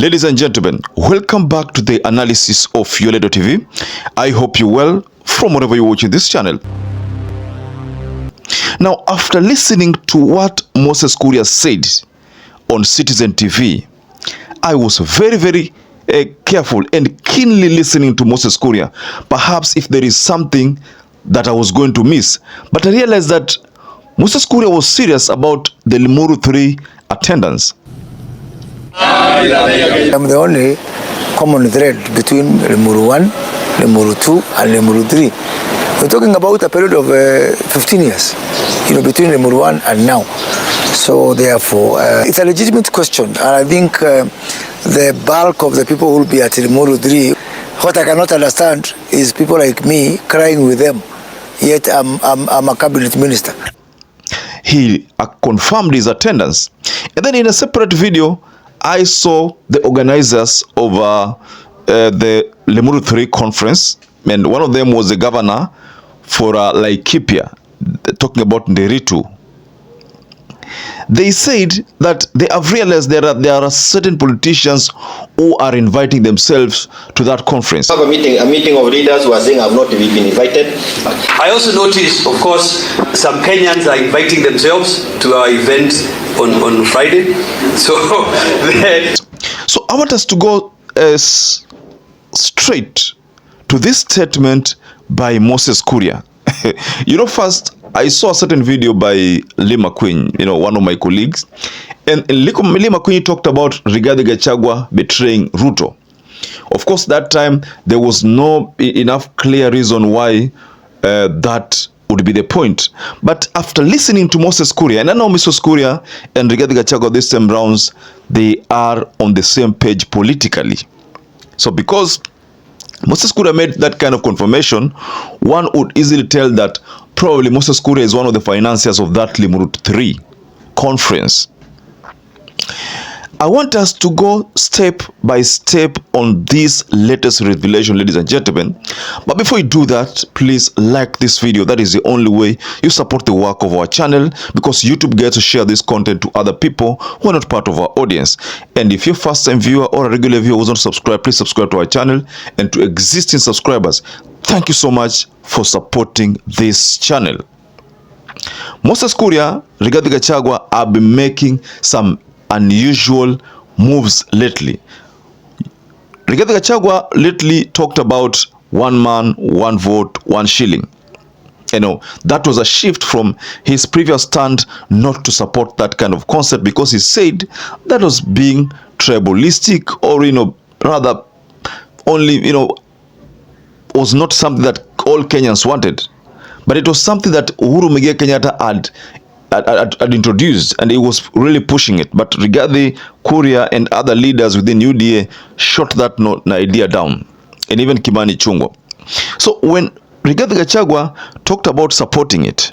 Ladies and gentlemen, welcome back to the analysis of YOLENO TV. I hope you're well from wherever you're watching this channel. Now, after listening to what Moses Kuria said on Citizen TV, I was very careful and keenly listening to Moses Kuria. Perhaps if there is something that I was going to miss. But I realized that Moses Kuria was serious about the Limuru 3 attendance. I'm the only common thread between Limuru 1, Limuru 2 and Limuru 3. We're talking about a period of 15 years, between Limuru 1 and now. So therefore, it's a legitimate question. And I think the bulk of the people who will be at Limuru 3, what I cannot understand is people like me crying with them, yet I'm a cabinet minister. He confirmed his attendance. And then in a separate video, I saw the organizers of the Limuru 3 conference, and one of them was the governor for Laikipia, talking about Ruto. They said that they have realized there are certain politicians who are inviting themselves to that conference. A meeting of leaders who are saying I've not been invited. I also noticed, of course, some Kenyans are inviting themselves to our event on Friday. So I want us to go straight to this statement by Moses Kuria. First, I saw a certain video by Limuru, one of my colleagues, and Limuru talked about Rigathi Gachagua betraying Ruto. Of course, that time there was no enough clear reason why that would be the point. But after listening to Moses Kuria, and I know Moses Kuria and Rigathi Gachagua this time rounds, they are on the same page politically. So because Moses Kuria made that kind of confirmation, one would easily tell that probably Moses Kuria is one of the financiers of that Limuru 3 conference. I want us to go step by step on this latest revelation, ladies and gentlemen. But before you do that, please like this video. That is the only way you support the work of our channel, because YouTube gets to share this content to other people who are not part of our audience. And if you're a first-time viewer or a regular viewer who's not subscribed, please subscribe to our channel. And to existing subscribers, thank you so much for supporting this channel. Moses Kuria, Rigathi Gachagua have been making some unusual moves lately. Rigathi Gachagua lately talked about one man, one vote, one shilling. That was a shift from his previous stand not to support that kind of concept, because he said that was being tribalistic, or rather only was not something that all Kenyans wanted, but it was something that Uhuru Muigai Kenyatta had introduced, and he was really pushing it. But Rigathi, Kuria and other leaders within UDA shot that idea down, and even Kimani Chungwa. So when Rigathi Gachagua talked about supporting it,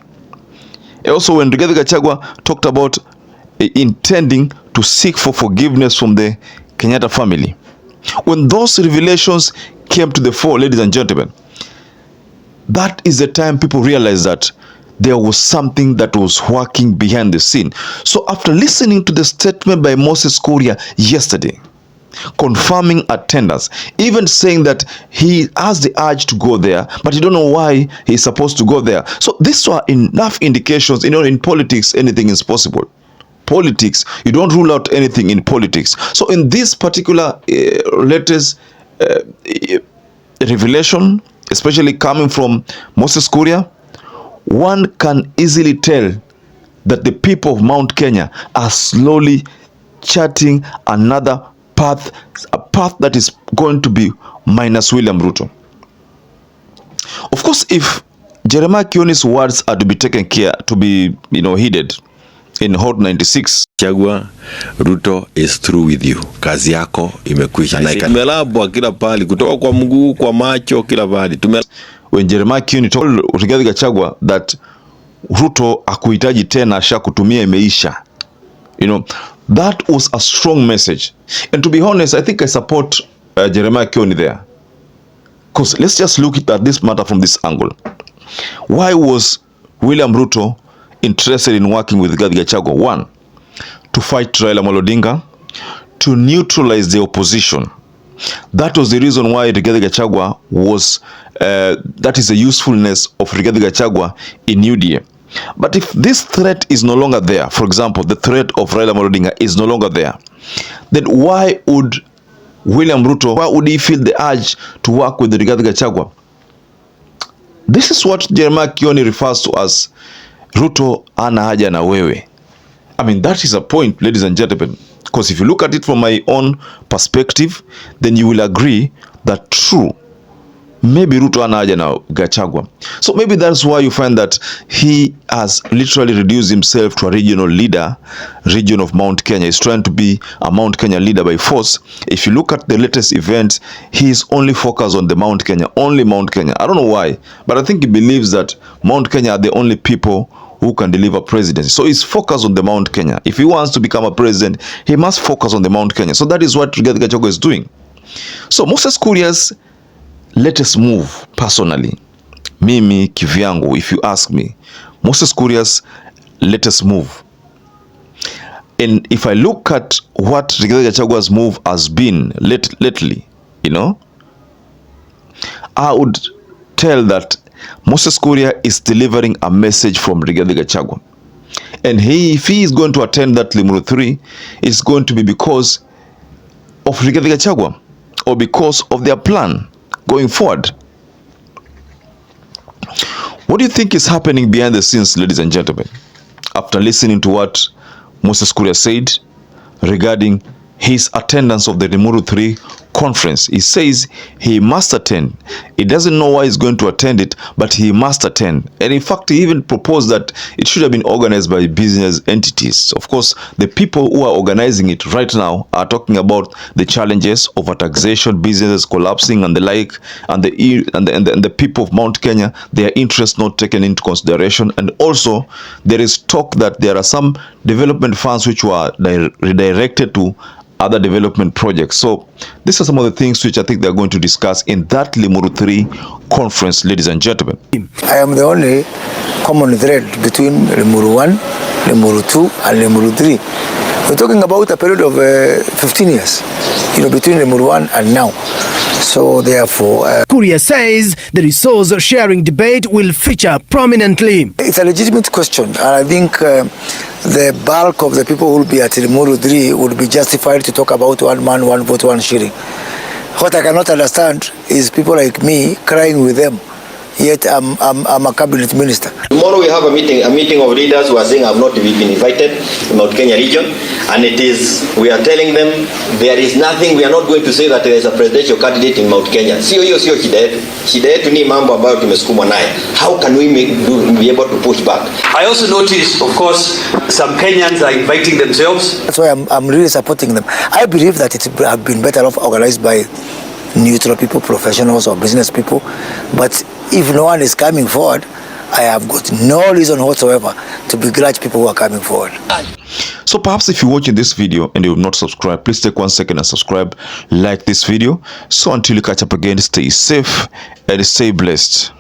also when Rigathi Gachagua talked about intending to seek for forgiveness from the Kenyatta family, when those revelations came to the fore, ladies and gentlemen, that is the time people realized that there was something that was working behind the scene. So after listening to the statement by Moses Kuria yesterday, confirming attendance, even saying that he has the urge to go there, but he don't know why he's supposed to go there. So these were enough indications. In politics, anything is possible. Politics, you don't rule out anything in politics. So in this particular latest revelation, especially coming from Moses Kuria, one can easily tell that the people of Mount Kenya are slowly charting another path, a path that is going to be minus William Ruto. Of course, if Jeremiah Kioni's words are to be taken care, to be heeded in Hot 96, Gachagua, Ruto is through with you. Kazi yako imekwisha. Na tumelabwa kila pali, kutoka kwa mguu, kwa macho, kila pali. When Jeremiah Kioni told Rigathi Gachagua that Ruto akuhitaji tena, asha kutumia imeisha, that was a strong message. And to be honest, I think I support Jeremiah Kioni there, because let's just look at this matter from this angle. Why was William Ruto interested in working with Rigathi Gachagua? One, to fight Raila Amolo Odinga, to neutralize the opposition. That was the reason why Rigathi Gachagua was, that is the usefulness of Rigathi Gachagua in UDA. But if this threat is no longer there, for example, the threat of Raila Amolo Odinga is no longer there, then why would William Ruto, why would he feel the urge to work with Rigathi Gachagua? This is what Jeremiah Kioni refers to as Ruto ana haja na wewe. I mean, that is a point, ladies and gentlemen, because if you look at it from my own perspective, then you will agree that true, maybe Ruto ana haja na Gachagua. So maybe that's why you find that he has literally reduced himself to a regional leader, region of Mount Kenya. He's trying to be a Mount Kenya leader by force. If you look at the latest events, he is only focused on the Mount Kenya, only Mount Kenya. I don't know why, but I think he believes that Mount Kenya are the only people who can deliver presidency. So he's focused on the Mount Kenya. If he wants to become a president, he must focus on the Mount Kenya. So that is what Rigathi Gachagua is doing. So Moses Kuria's latest move, personally, mimi kivyangu, if you ask me, Moses Kuria's latest move, and if I look at what Rigathi Gachagua's move has been lately, you know, I would tell that Moses Kuria is delivering a message from Rigathi Gachagua. And if he is going to attend that Limuru 3, it's going to be because of Rigathi Gachagua or because of their plan going forward. What do you think is happening behind the scenes, ladies and gentlemen, after listening to what Moses Kuria said regarding his attendance of the Limuru 3 conference? He says he must attend. He doesn't know why he's going to attend it, but he must attend. And in fact, he even proposed that it should have been organized by business entities. Of course, the people who are organizing it right now are talking about the challenges of taxation, businesses collapsing and the like, and the people of Mount Kenya, their interests not taken into consideration. And also, there is talk that there are some development funds which were redirected to other development projects. So these are some of the things which I think they're going to discuss in that Limuru 3 conference, ladies and gentlemen. I am the only common thread between Limuru 1, Limuru 2 and Limuru 3. We're talking about a period of 15 years, you know, between Limuru 1 and now. So therefore, Kuria says the resource sharing debate will feature prominently. It's a legitimate question, and I think the bulk of the people who will be at Limuru 3 would be justified to talk about one man, one vote, one sharing. What I cannot understand is people like me crying with them, yet I'm a cabinet minister. Tomorrow we have a meeting of leaders who are saying I've not been invited in Mount Kenya region, and we are telling them there is nothing. We are not going to say that there is a presidential candidate in Mount Kenya. Sio shida yetu. Shida yetu ni mambo ambayo tumesukumwa naye. How can we be able to push back? I also noticed, of course, some Kenyans are inviting themselves. That's why I'm really supporting them. I believe that it would have been better off organized by neutral people, professionals or business people. But if no one is coming forward, I have got no reason whatsoever to begrudge people who are coming forward. So perhaps if you're watching this video and you have not subscribed, please take 1 second and subscribe, like this video. So until you catch up again, stay safe and stay blessed.